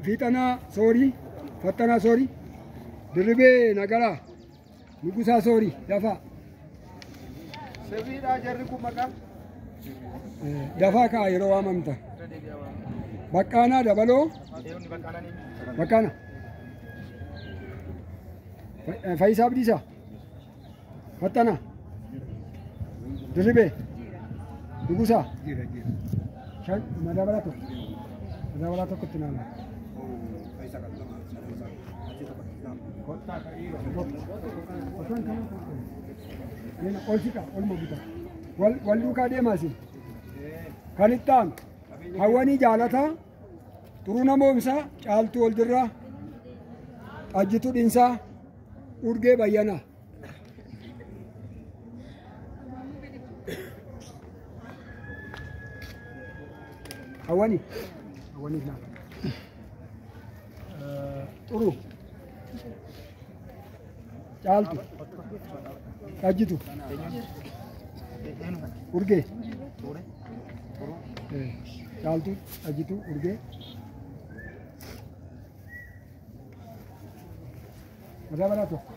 Fiixana Soori, Fattanaa Soori, Dirribee Nagaraa, Nugusaa Soori, Dafaa. Sirriidhaa jarri kun maqaa? Dafaa kaa yeroo waamamta. Baqqaanaa Dabaloo. Baqqaana. Faayisaa Abdiisaa. Fattanaa. Dirribee. Nugusaa. Madabalaa tokko. Madabalaa tokkotti naannoo. Olsika olma buta wal duukaa deemaasi kan itti aanu hawwanii jaalataa xuruu namoomsaa caaltuu ol dirraa xajjitu dhinsaa urgee bayyanaa hawwanii naa xuruu caaltu xajjitu urgee caaltu xajjitu urgee madabalaa tokko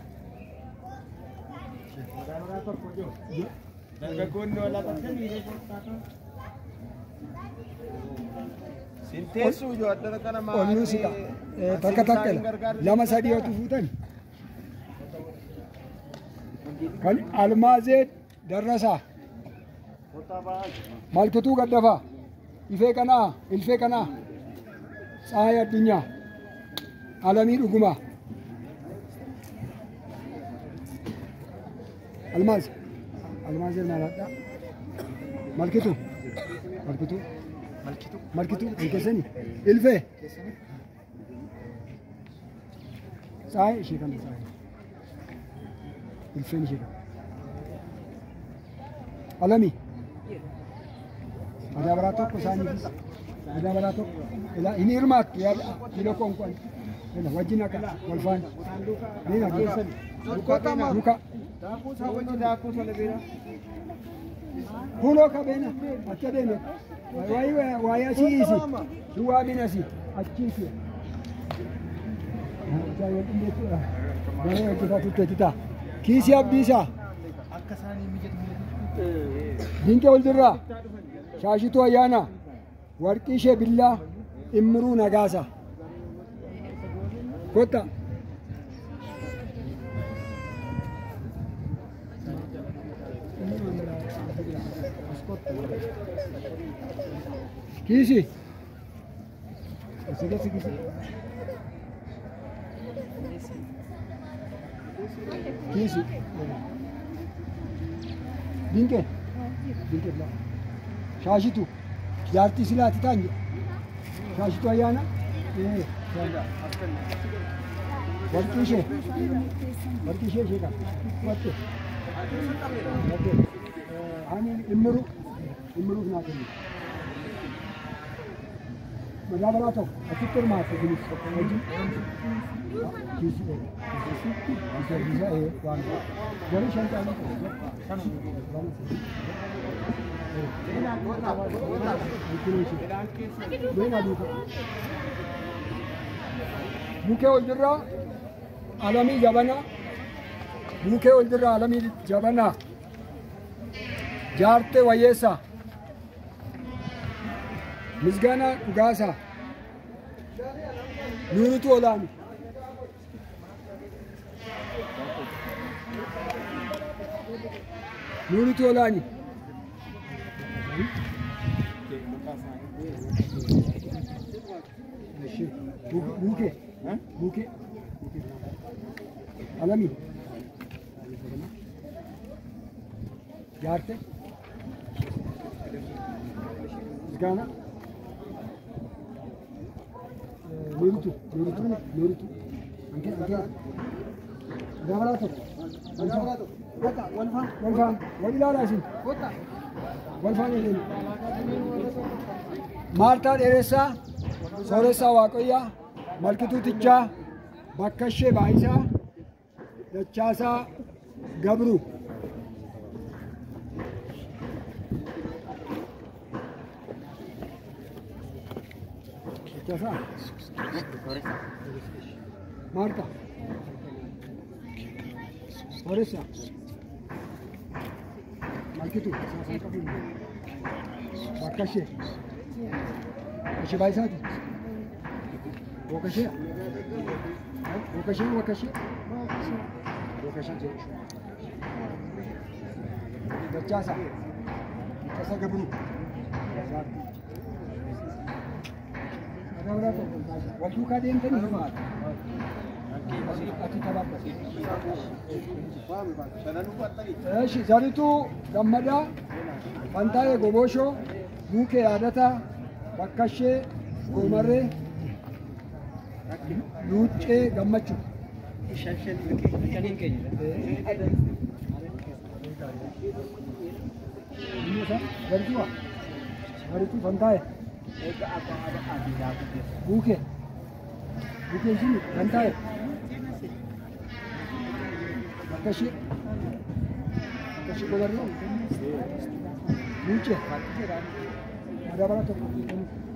dargaggoonni walaqatanii sinteessuu ijoo addana kana onnuu siqa takka takka lama sadii yoo fuutan kan almaazee darrasaa malkituu gaddafaa ifee kanaa ilfee kanaa tsaayii addunyaa alamii dhugumaa almaazee maaladhaa malkituu keessanii ilfee tsaayii ishee kana tsaayii الفين شيء علمي هذا براتك وثاني هذا براتك لا إني رمات يا كيلو كون هنا وجهنا كلا والفان هنا كيسن لوكا داكو سويت داكو سلبيرا هونو كبينا أتدينا واي أشيسي شو أبيناسي أشيسي جاي kita Kiisi Abdiisaa Dinqee Oldirraa Shaashituu Ayyaanaa Warqii Ishee Billaa Immiruu Nagaasaa Kotta Kiisi Kiisi Dinqee Shaashituu jaartii silaati taanje Shaashituu Ayyaana warqii ishee ishee qaba watte ani immiruuf naa kennu madabalaa tokko achitti hirmaatte kunis wajjin Jadi shantaan Bukee Oldirraa Alamii Jabanaa Bukee Oldirraa Alamii Jabanaa Jaartee Wayyeessaa Misgaanaa Dhugaasaa Nuurituu Olaanii Nuurituu Olaanii Bukee Alamii Jaartee Misgaanaa Nuurituu Dabalaa tokko Walfaan wal ilaalaa isin Walfaan ilaalu Maartaa Dheeressaa Sooressaa Waaqayyaa Malkituu Tichaa Bakka ishee Baayisaa Dachaasaa Gabruu Dachasa. Marta. Orissa. Malkitu. Bakashe. Kashe baisati. Wakashe. Wakashe. Wakashe. Wakashe. Dachasa. Dachasa gabru. Waktu kadang kan hormat. Ati tabakas. Zaritu Gammada, Pantai Gobosho, Buke Adata, Bakashe, Gomare, Luce Gammachu. Zaritu Pantai. Buke. Buke sini, Pantai. Bakashe. Bakashe Gomare. Luce. Ada berapa tu?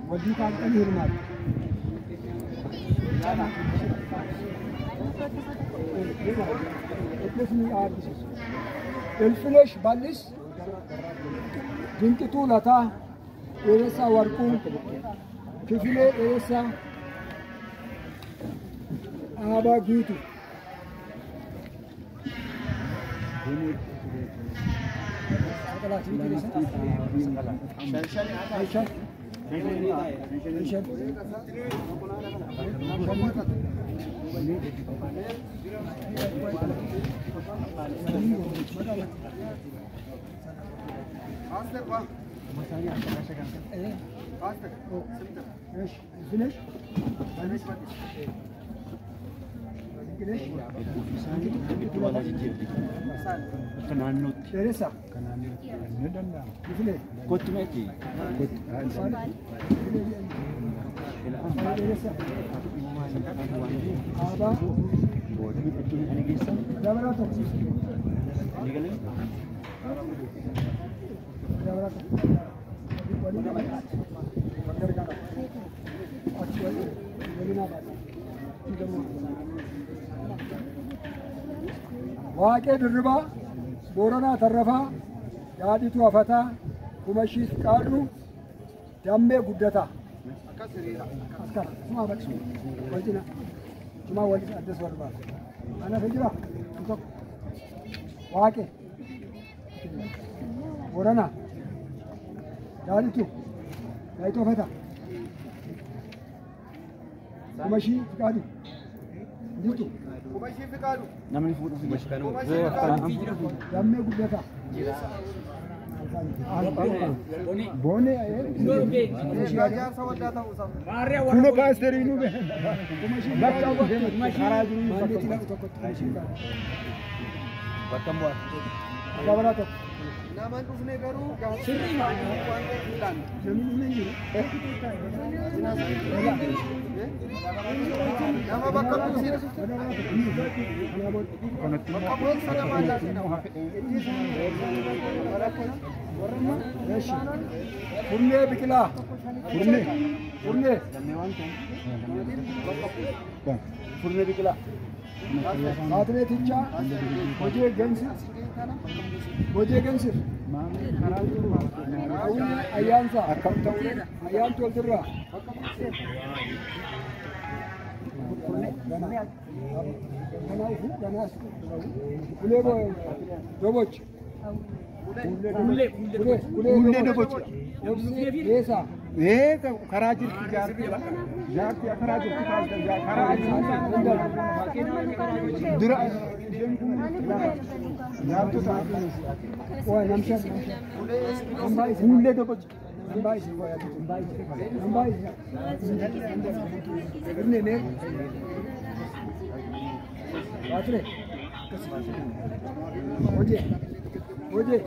Wajib kan hormat. الفلش بالس جنك طولتا إيرسا ورقو كفلة إيرسا آبا جيتو واقع دربا بورنا ترفا يادي تو افتا كمشي قالو دمه غدتا اسكر ما بكسو وجنا ما ولد ادس وربا انا فجرا انت واقع بورنا يادي تو يادي تو افتا كمشي قالو ديتو Kumashi Fikadu. Namni fuudhu kumashi kanu. Damme guddata. Bone Raja Sawadata Usam. Kuno pasteri nu be. Bakka khara jiru Bakka buat. Agabara to. Naman usne garu Sirri ma. Jamin nahi. nama bakka usir. Bakka buat sana mana sini. Kurne bikila. Kurne. Furne bikila. Saatne ticha. Boje gansir. Ayansa. Ayan tol dirra. Doboch. Karajir Oye.